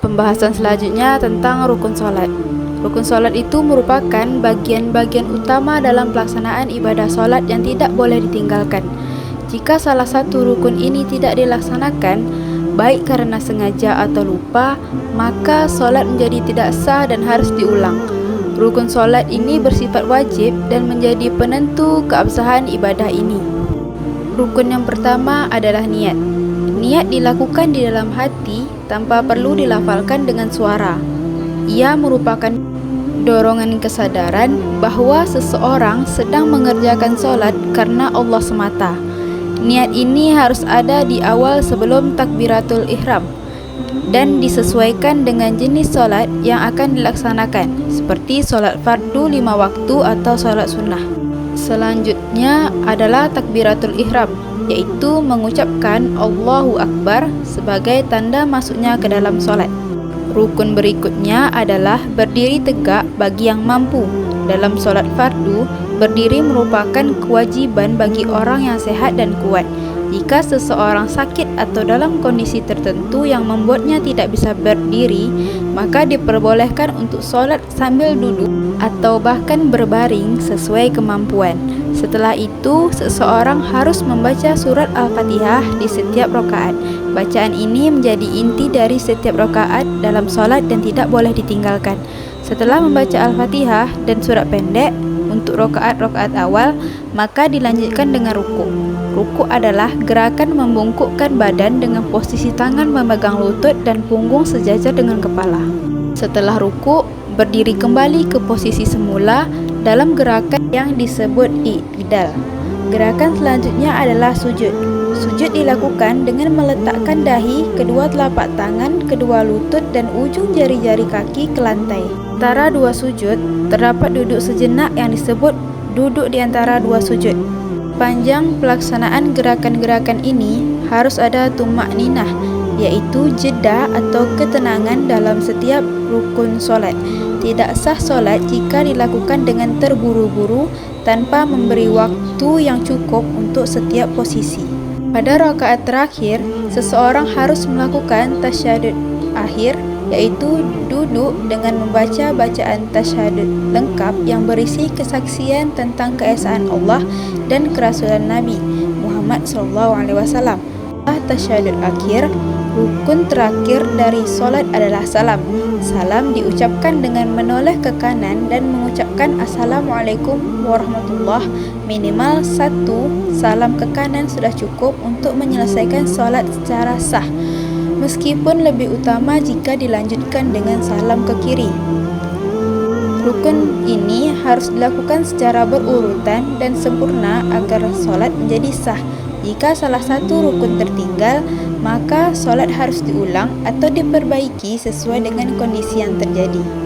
Pembahasan selanjutnya tentang rukun sholat. Rukun sholat itu merupakan bagian-bagian utama dalam pelaksanaan ibadah sholat yang tidak boleh ditinggalkan. Jika salah satu rukun ini tidak dilaksanakan, baik karena sengaja atau lupa, maka sholat menjadi tidak sah dan harus diulang. Rukun sholat ini bersifat wajib dan menjadi penentu keabsahan ibadah ini. Rukun yang pertama adalah niat. Niat dilakukan di dalam hati tanpa perlu dilafalkan dengan suara. Ia merupakan dorongan kesadaran bahwa seseorang sedang mengerjakan sholat karena Allah semata. Niat ini harus ada di awal sebelum takbiratul ihram dan disesuaikan dengan jenis sholat yang akan dilaksanakan, seperti sholat fardu 5 waktu atau sholat sunnah. Selanjutnya adalah takbiratul ihram, yaitu mengucapkan Allahu Akbar sebagai tanda masuknya ke dalam sholat. Rukun berikutnya adalah berdiri tegak bagi yang mampu. Dalam sholat fardu, berdiri merupakan kewajiban bagi orang yang sehat dan kuat. Jika seseorang sakit atau dalam kondisi tertentu yang membuatnya tidak bisa berdiri, maka diperbolehkan untuk sholat sambil duduk atau bahkan berbaring sesuai kemampuan. Setelah itu, seseorang harus membaca surat Al-Fatihah di setiap rakaat. Bacaan ini menjadi inti dari setiap rakaat dalam sholat dan tidak boleh ditinggalkan. Setelah membaca Al-Fatihah dan surat pendek untuk rakaat-rakaat awal, maka dilanjutkan dengan ruku'. Ruku' adalah gerakan membungkukkan badan dengan posisi tangan memegang lutut dan punggung sejajar dengan kepala. Setelah ruku', berdiri kembali ke posisi semula dalam gerakan yang disebut i'tidal. Gerakan selanjutnya adalah sujud. Sujud dilakukan dengan meletakkan dahi, kedua telapak tangan, kedua lutut dan ujung jari-jari kaki ke lantai. Antara dua sujud, terdapat duduk sejenak yang disebut duduk di antara dua sujud. Panjang pelaksanaan gerakan-gerakan ini harus ada tumakninah, yaitu jeda atau ketenangan dalam setiap rukun solat. Tidak sah solat jika dilakukan dengan terburu-buru tanpa memberi waktu yang cukup untuk setiap posisi. Pada rakaat terakhir, seseorang harus melakukan tasyahud akhir, yaitu duduk dengan membaca bacaan tasyahud lengkap yang berisi kesaksian tentang keesaan Allah dan kerasulan Nabi Muhammad SAW. Tasyahud akhir, rukun terakhir dari solat adalah salam. Salam diucapkan dengan menoleh ke kanan dan mengucapkan Assalamualaikum warahmatullah. Minimal 1 salam ke kanan sudah cukup untuk menyelesaikan solat secara sah, meskipun lebih utama jika dilanjutkan dengan salam ke kiri. Rukun ini harus dilakukan secara berurutan dan sempurna agar solat menjadi sah. Jika salah satu rukun tertinggal, maka solat harus diulang atau diperbaiki sesuai dengan kondisi yang terjadi.